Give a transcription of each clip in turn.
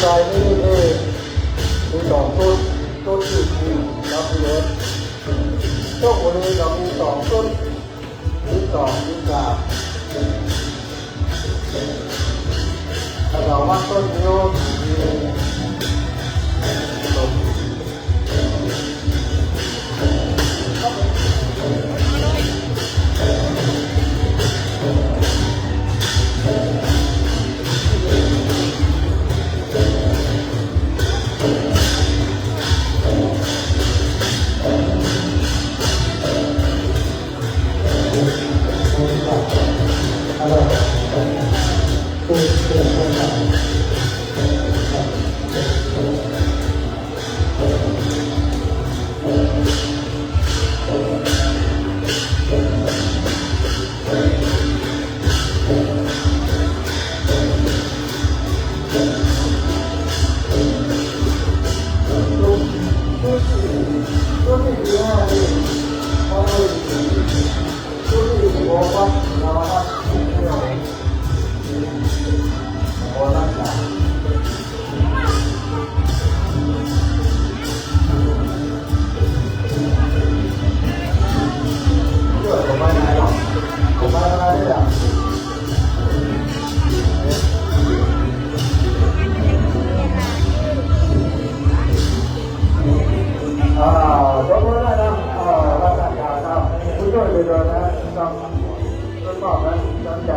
ใจนี่มีสองต้นอยู่ที่รับเยอะต้นคนนี้เรามีสองต้นที่สองที่สามถ้าเราว่าต้นโยมมีต้นจ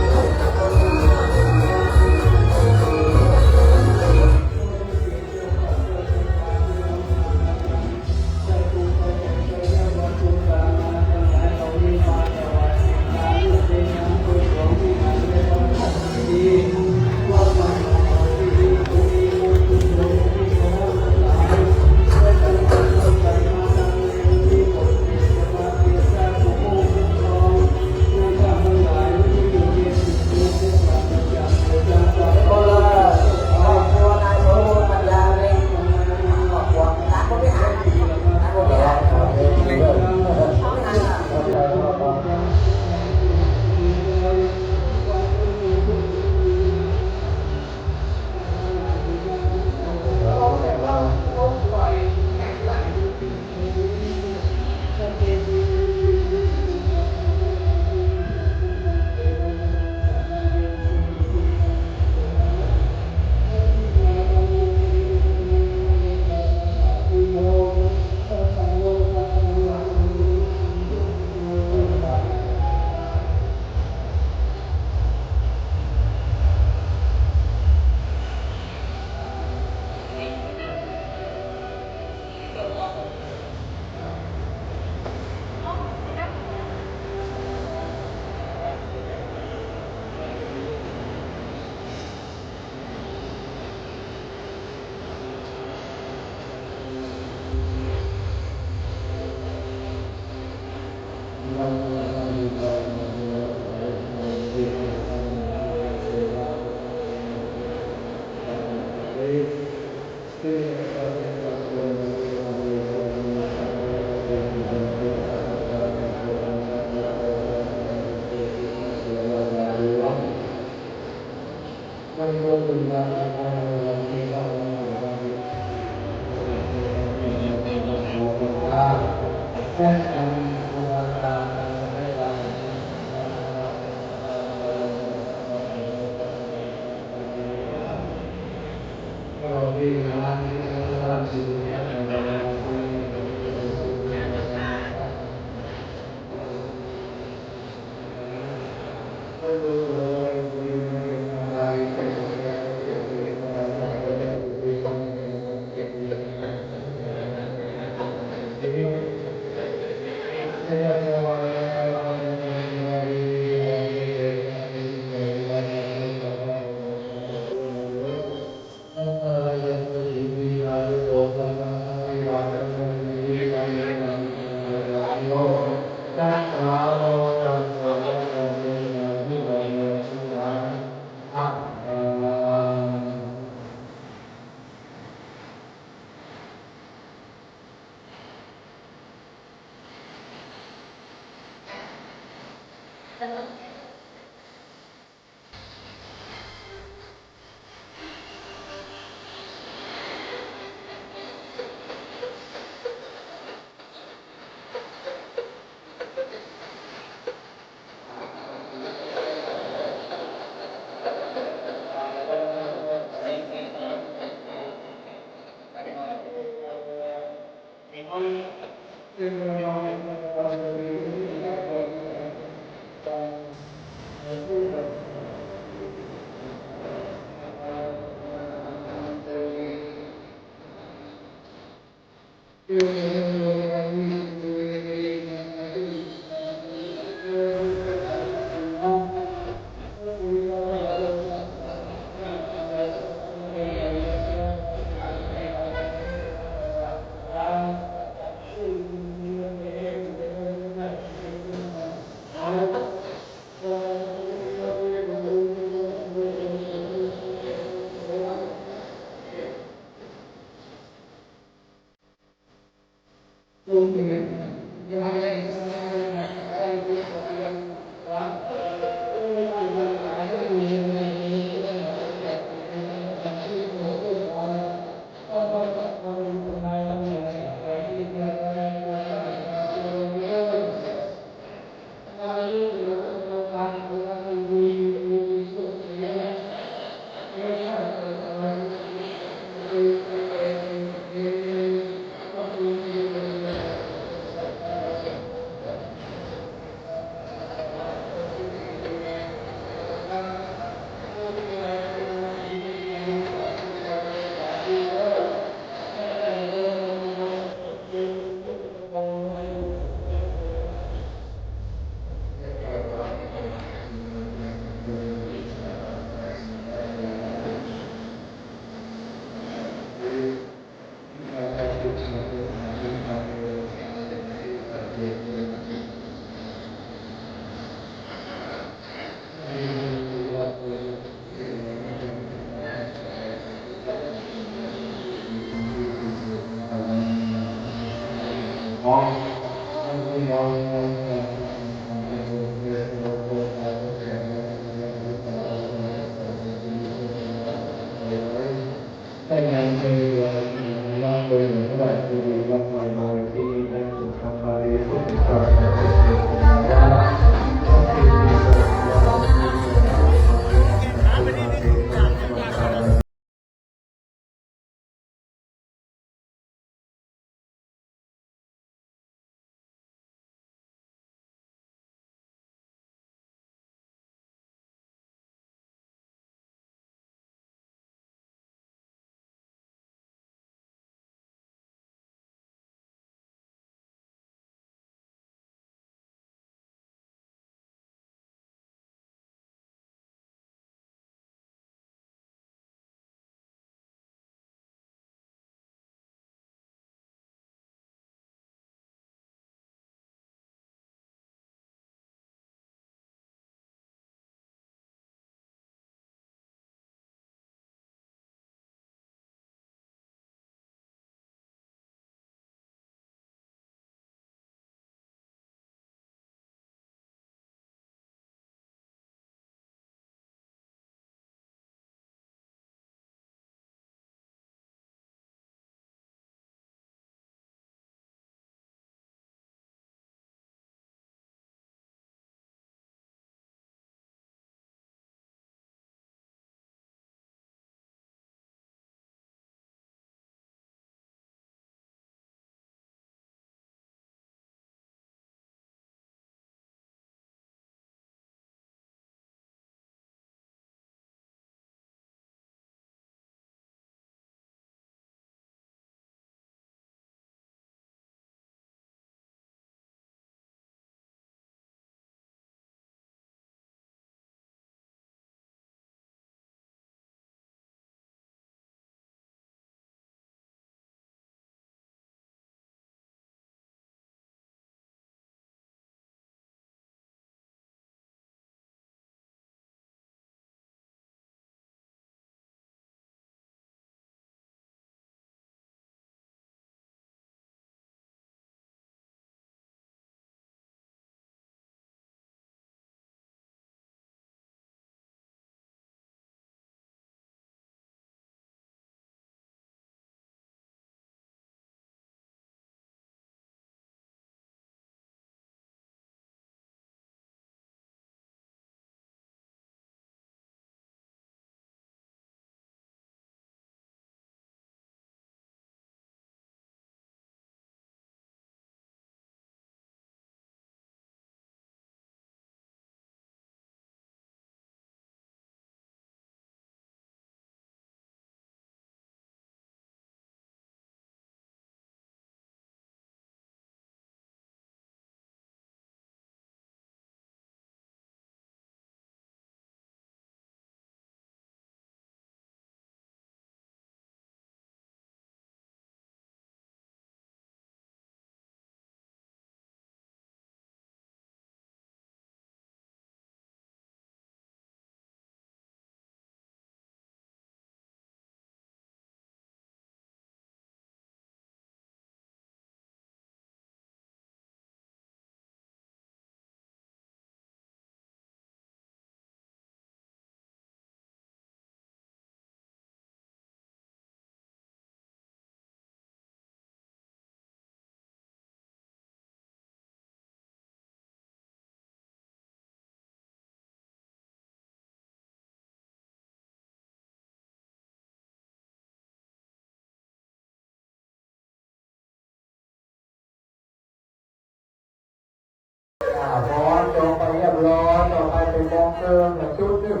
พอจบไปเรียบร้อยต่อไปเป็นกองเติมแบบชุดหนึ่ง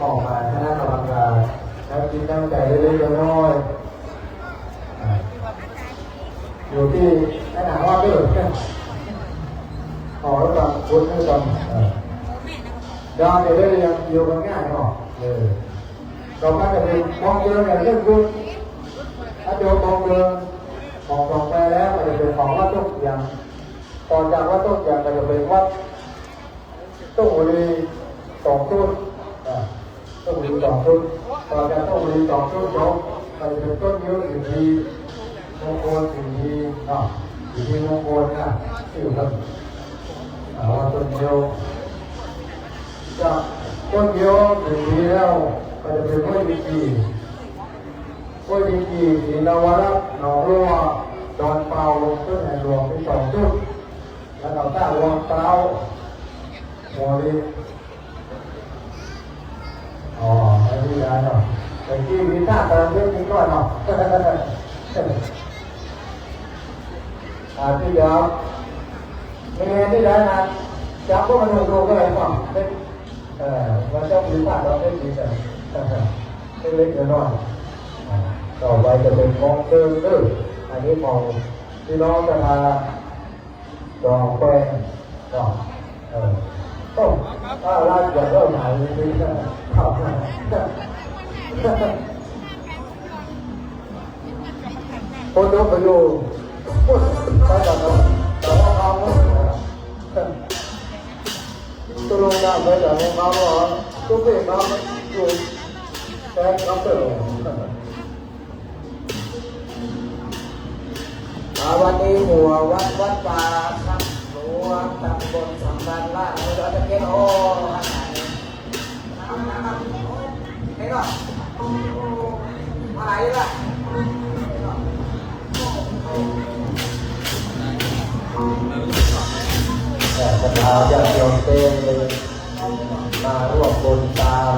ออกมาคณะกรรมการแล้วกินตั้งใจเล็กๆน้อยๆอยู่ที่ขนาดว่าเดินออกแล้วกันคุ้นให้กันดาวเนี่ยได้ยังอยู่กันง่ายเนาะต่อมาจะเป็นมองเดินอย่างเรื่องคุณถ้าโยมมองเดินมองลงไปแล้วก็จะเป็นของวัดต้นยางต่อจากวัดต้นยางก็จะเป็นวัดต้นบุรี2 ต้นต้นบุรี2 ต้นต่อจากต้นบุรี2 ต้นจบก็จะเป็นต้นยิ้วอยู่ที่มงคลอยู่ที่อยู่ที่มงคลนะที่อยู่กันวัดต้นยิ้วจากต้นยิ้วอยู่ที่แล้วก็จะเป็นห้วยดีกีห้วยดีกีศรีนวรัตน์หนองรัวดอนเปาลงต้นแห่งหลวงที่2 ต้นแล้วก็ต้าหลวงเปาหัวดีไม่ได้เนาะแต่ที่มีท่าเติมเยอะนิดหน่อยเนาะที่เดียวมีเงินที่ได้นะจับพวกมันดูก็เลยเนาะมันจะมีท่าเราได้ดีแต่เล็กๆน้อยต่อไปจะเป็นมองเติมด้วยอันนี้มองที่น้องจะมาดองแป้งดองต้องถ้าลาดอย่างเราหายดีนะข้าวคนดูไปดูไปก่อนเนาะแต่ว่าเขาตัวลงน้ำไปแต่ว่าเขาตัวเปลี่ยนเขาอยู่แต่เขาเปลี่ยนวันนี้หัววัดป่าครับหลวงตำบลสำนักล่าเราจะเก็บโอ้เห็นหรออะไรล่ะแต่พาญาติโยมเต้มาร่วมบุญตาม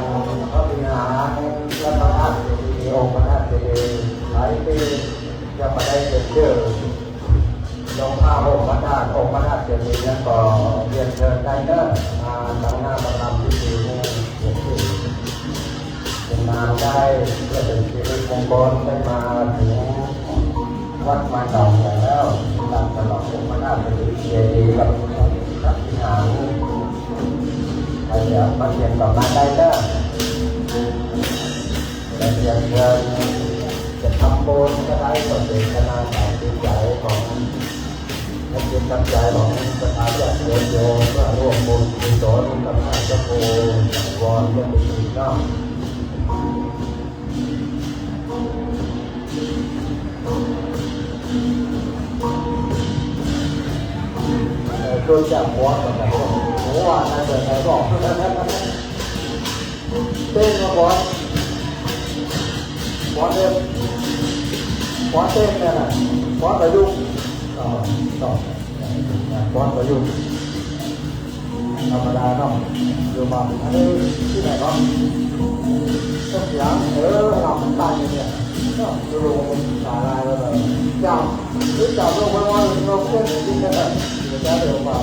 พระวิหารและพระธาตุเจดีย์องค์พระธาตุเจดีย์หลายปีจะมาได้เกิดเจอลงผ้าองค์พระธาตุเจดีย์นั้นก็เรียนเชิญได้เด้อมาตั้งหน้าประทับพิธีให้เกิดขึ้นเป็นมาได้เพื่อเป็นสิริมงคลได้มาถึงวัดมาดองแล้วตามตลอดองค์พระธาตุเจดีย์กับพระวิหารเดี๋ยวมาเรียนต่อมาได้เด้อเรียนเชิญจะทำบุญก็ได้ก็เป็นขนาดใหญ่เป็นใหญ่ของนักเรียนตั้งใจของสถาบันโยมเพื่อร่วมบุญกุศลกับพระเจ้าโพสังวรเพื่อเป็นสิ่งนอกช่วยจับหัวกันหน่อยหัวน่าจะไหนบอกเต้นมาบอสเต้นบอสเต้นเนี่ยนะบอสประยุกต์บอสประยุกต์ธรรมดาเนาะอยู่มาอันนี้ที่ไหนเนาะต้องย้ำเราตายเนี่ยก็ดูลงเป็นสาลายเลยจับหรือจับลงมาว่าเราเต้นจริงๆนะเดี๋ยวจะเดี๋ยวมา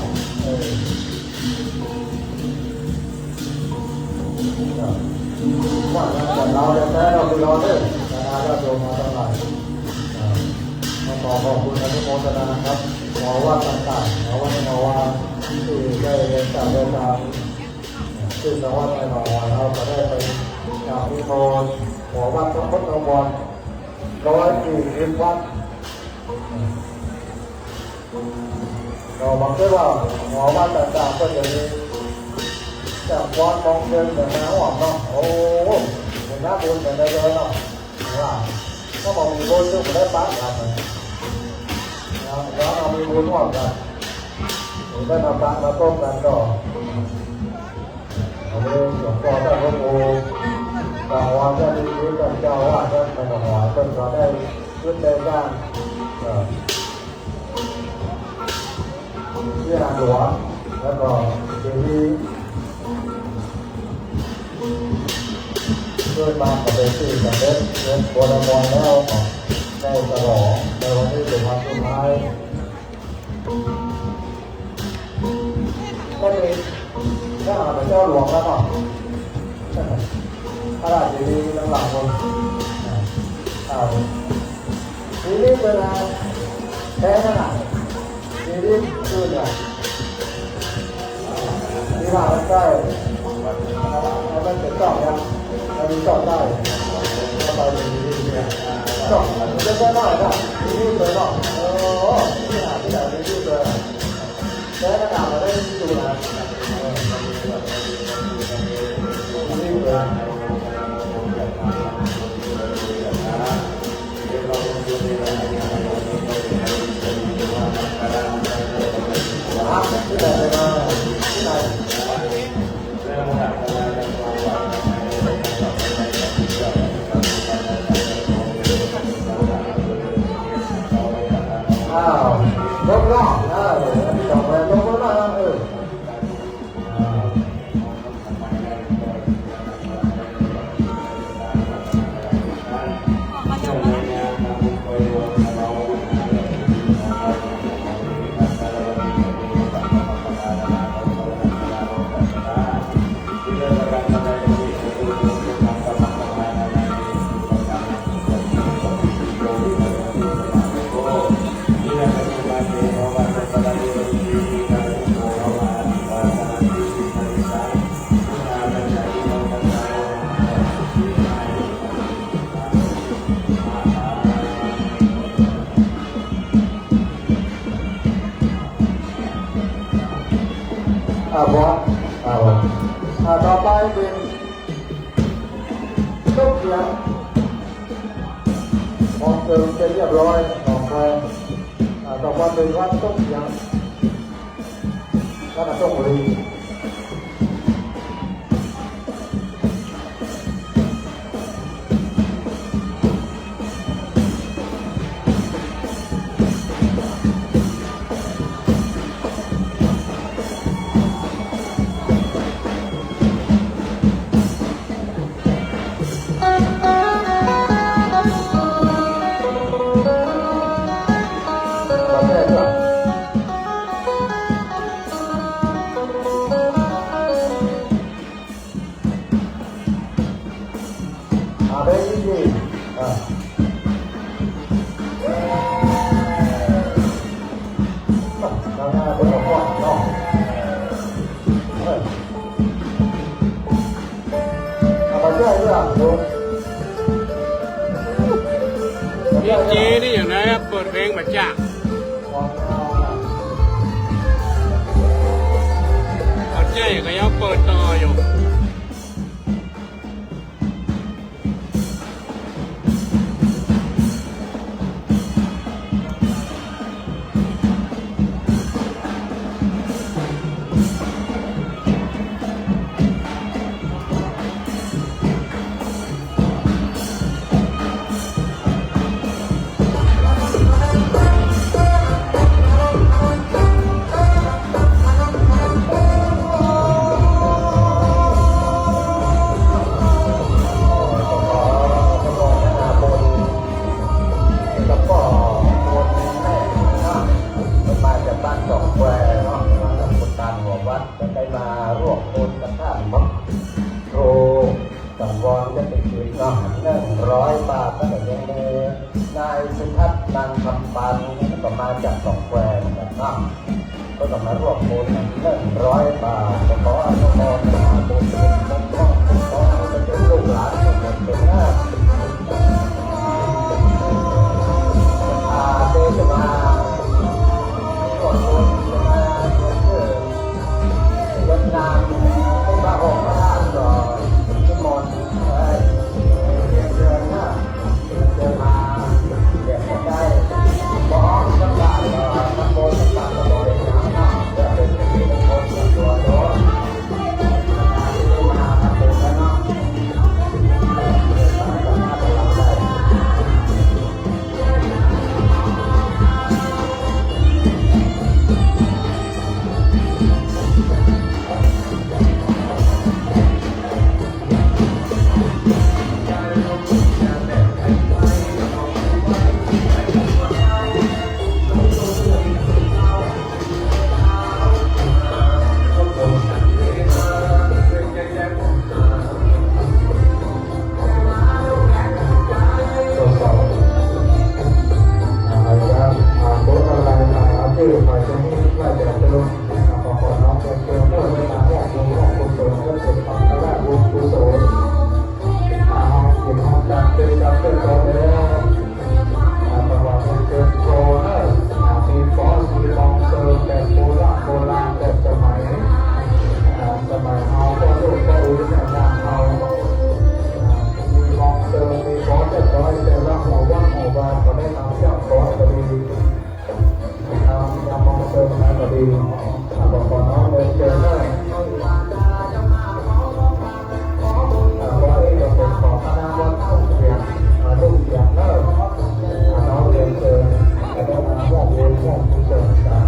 ว่าแต่เราจะแพ้เราไปรอเด้อเราโดนมาเท่าไหร่มาขอขอบคุณอนุโมทนาครับหมอว่าต่างๆหมอว่าที่ได้เรียนจากเดินทางซึ่งสวัสดิ์ไปหน่อยเราก็ได้ไปจากนิโคลหมอว่าต้องพุทธบอล140 วัดเราบอกได้ว่าหมอว่าต่างๆก็จะมีจากวัดมองเดินแต่มาหวังเนาะโอ้เห็นหน้าบุญแต่ได้เลยเนาะว่าถ้าบอกมีบุญก็ได้ปั๊บครับแล้วเรามีบุญหวังกันได้ทำการมาต้มกันก็เอาไปหลวงพ่อท่านหลวงปู่กล่าวว่าจะดีที่ท่านเจ้าว่าท่านไปหน่อยท่านก็ได้ขึ้นได้บ้างที่หางหลวงแล้วก็เดี๋ยวนี้ด้วยมากับเบสซี่กับเบสโบราณแล้ว ได้ตลอดในวันนี้เป็นวันสุดท้ายก็เลยถ้าพระเจ้าหลวงแล้วก็พระราชดีหลังๆคนทีนี้เป็นอะไรแค่นั้นแหละทีนี้คือเนี่ยที่ว่ามันได้มันเป็นจ่องยังมันมีจ่องได้ก็ไปทีนี้เนี่ยจ่องจะได้หน่อยนะทีนี้เลยเนาะโอ้ที่ไหนที่ไหนไม่รู้เลยแค่กระดาษมาได้ดูนะนี่เลยที่ไหนเลยมาที่ไหนลบล้อจบเลยลบล้อบอสต่อไปเป็นทุกอย่างมองเติมเป็นเรียบร้อยต่อไปต่อไปเป็นวัดทุกอย่างวัดต้องรีได้ยินดีเราหน้าคนละคนเนาะเอามาช่วยด้วยดูดีเจนี่อย่างไรครับเปิดเพลงแบบจ้าเอาใจก็ยังเปิดต่ออยู่100 บาทก็แต่ยังมีนายสุทัศน์นางคำปันก็มาจากสองแควนะครับก็ต้องมาร่วมบุญ100 บาทขออนุโมทนาบุญเป็นพ่อเป็นพ่อเป็นลูกหลานเป็นหน้าเดชมาร่วมบุญมาเวียดนามให้มาออกมาทานก่อนที่มอนเดินมาเก็บได้บอกสักบาทมาโบนสักบาทมาโบนน้ำจะเป็นคนตัวโตมาทำบุญกันเนาะ จะมีไล่แบบเดิมขอน้องเจอเมื่อเวลาแยกดูของกุศลก็เป็นความพระบุญกุศลกินห้องจัดเป็นจัดเป็นโตแล้วประวัติเกิดโตนะมีฟอสมีมองเซอร์แบบโบราณแบบสมัยเฮาก็รู้ก็รู้อย่างเฮามีมองเซอร์มีฟอสแต่ร้อยแต่ละหัวว่าหัวบานก็ได้นำเจ้าฟอสก็ดีนำมองเซอร์มาก็ดีบอกก่อนน้องเลยเจอได้ว่าจะเป็นของคณะวัดทุ่งเสียงทุ่งเสียงเนอะน้องเรียนเจอแต่ได้มาว่าเรียนว่าผู้เจอกัน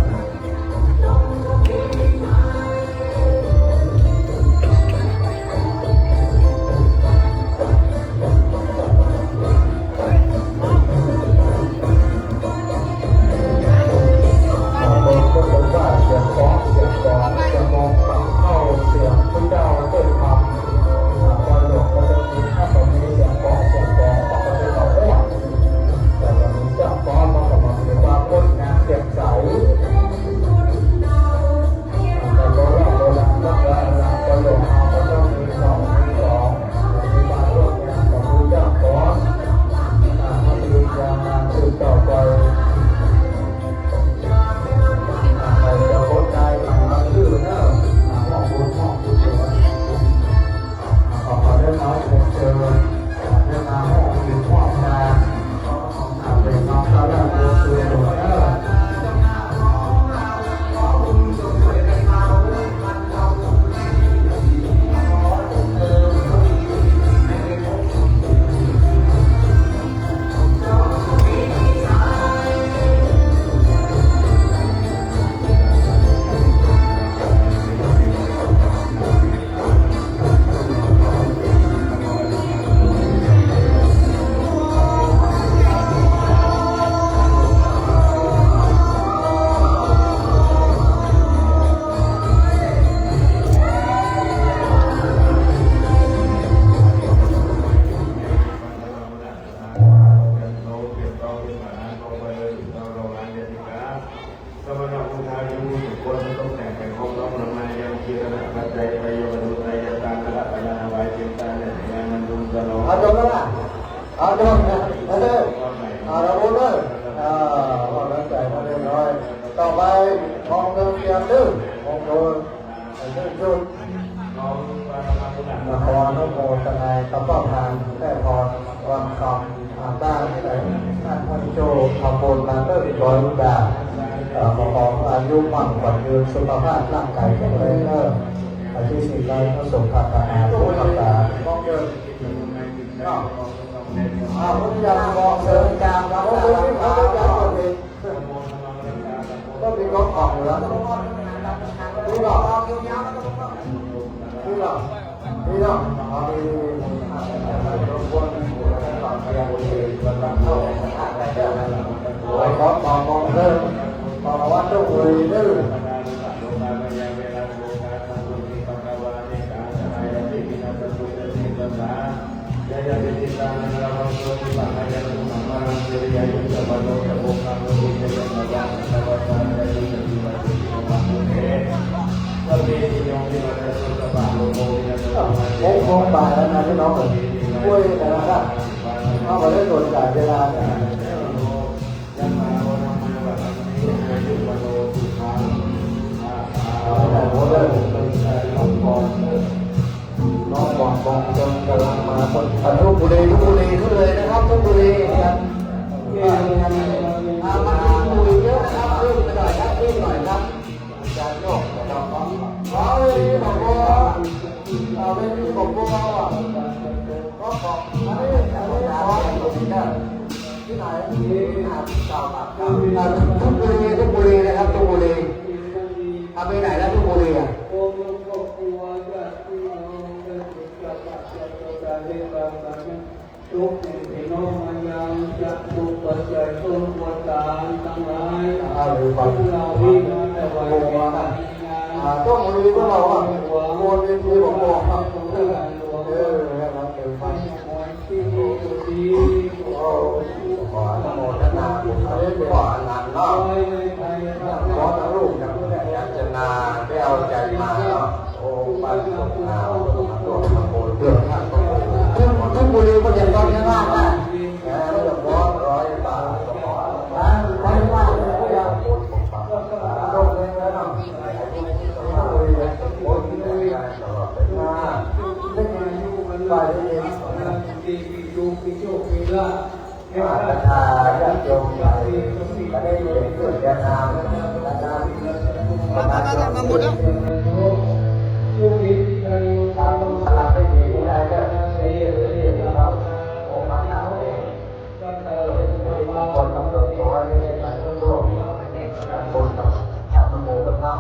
ต่อไปมองเดินเรียนดื้อมองโดนจุดขออนุโมทนากับพ่อพานแต่พรวันคำบ้านที่ไหนท่านพระโจขอบคุณมาเตอร์ร้อยลูกดาขออายุมั่นขวัญยืนสุขภาพร่างกายแข็งแรงเนอะอาชีพสิ่งใดก็สมปรารถนาทุกประการมองเดินพุทธญาณมองเสริมการรับการรักษาก็มีรถออกอยู่แล้วนี่หรอนี่หรอนี่หรอมีรถวนต่อเทียนวันละเท่าไหร่ขอต่อมองเริ่มต่อวัดต้องเลยดื้อยาติติตานันเราโสติปัญญาตุมานันเจริญยุตตะวันโตตะโพกังโลกิเตยันนายังตะวันตะนายุตติวัตติโมกุเตสัพเพติโยมิวัตสุตะปะโลโมวินัสสะโอ้โหบาแล้วนะพี่น้องช่วยนะครับเอาไปได้ตรวจจ่ายเวลาเนี่ยแต่โมเดลของกองน้องบอกกองจนกำลังมาทุกบุรีขึ้นเลยนะครับทุกบุรีครับมาทุกบุรีเยอะนะครับขึ้นไปหน่อยครับขึ้นหน่อยครับจะโยกเราก็เลยบอกว่าไม่มีบอกว่าก็บอกอันนี้ขอที่ไหนที่เก่าทุกบุรีนะครับทุกบุรีไปไหนแล้วทุกบุรีอ่ะทุกสิ่งโน้มยังจะทุกปัจจัยทุกวัฏฏานทั้งหลายทุกเราวิมาแต่ไว้ต้องรู้ว่าเราอ่ะโมนี่คือบอกครับเราเกิดมาที่ดีขออนุโมทนาบุญขออนันต์เนาะขอ เอาใจมาเนาะโอ้ปันตกหนาวตกมาตัวมาโกนเรื่องท่านก็โกนขึ้นบุรีก็ยังต้องยังว่าได้แล้วจะฟ้อง100 บาทก็ขอร้อยว่าเลยก็ยังโกนปกปักโลกเลยแล้วเนาะบุรีเลยโกนที่ได้ตลอดไปมาได้ยินฝ่ายได้ยินประชาญาติโยมไปก็ได้เรียนเรื่องยานามอาจารย์ประธานมาหมดแล้วยุคนี้ทำอะไรไม่ดีอะไรก็ดีครับผมมาหาเองคนกำหนดตัวนี่ไปร่วมการบุญกับชาวโมกันเนาะ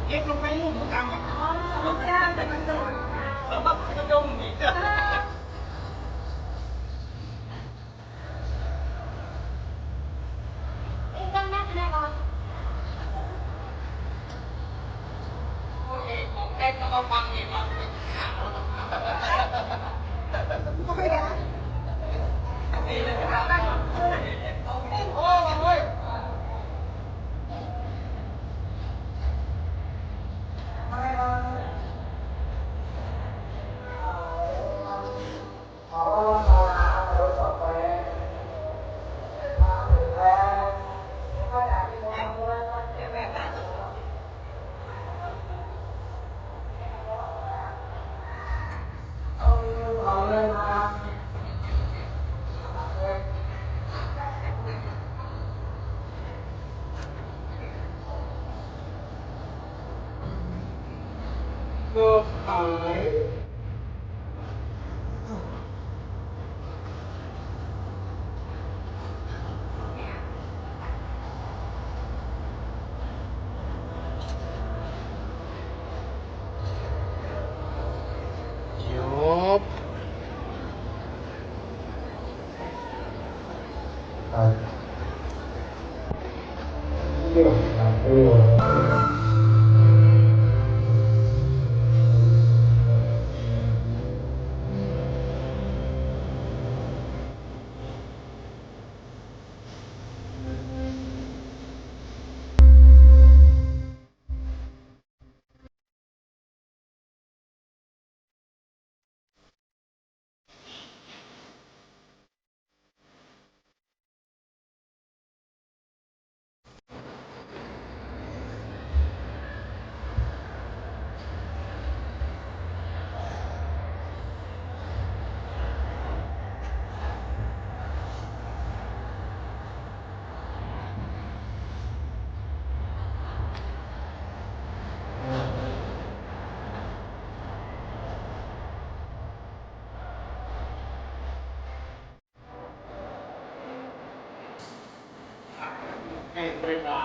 เย็บลงไปลูกมันต่ำมันยากแต่มันโดนแล้วมันโดนอีกเอ็งต้องแม่แน่นอนโอ้ยผมแค่ต้องมาฟังเองมั้งไม่ได้นี่เลยครับโอ้ยก็หายจบ เรื่องการเรื่อง ให้ไฟฟ้า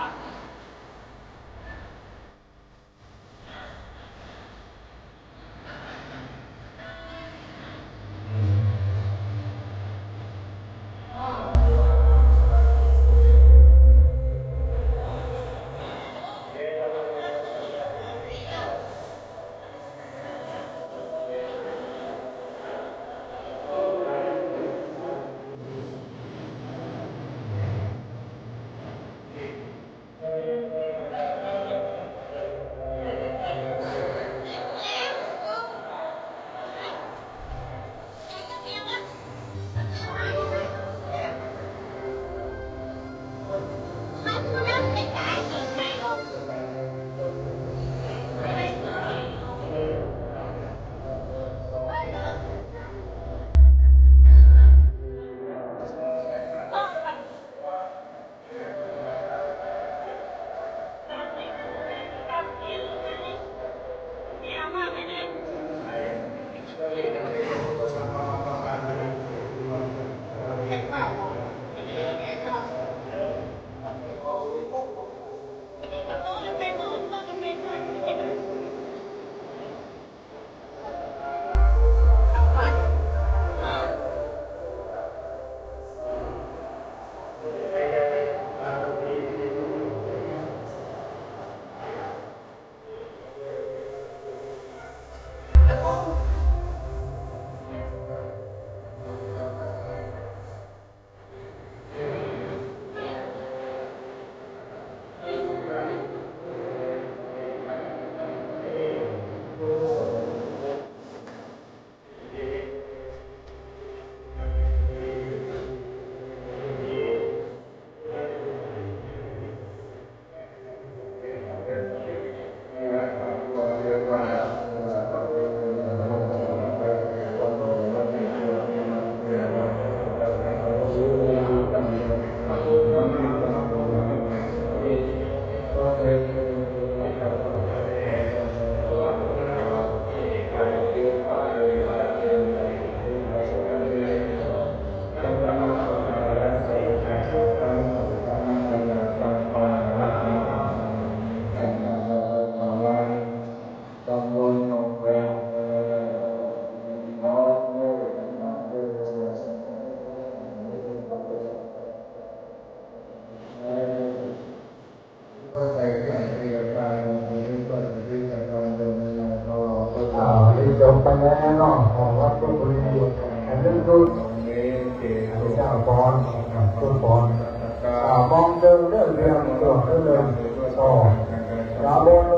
จบไปแล้วเนาะของวัดพุทธบุรีอันนี้คือเจ้าบอลต้นบอลมองเดินเรื่องเรียงตัวเรื่องต่อดาวบอล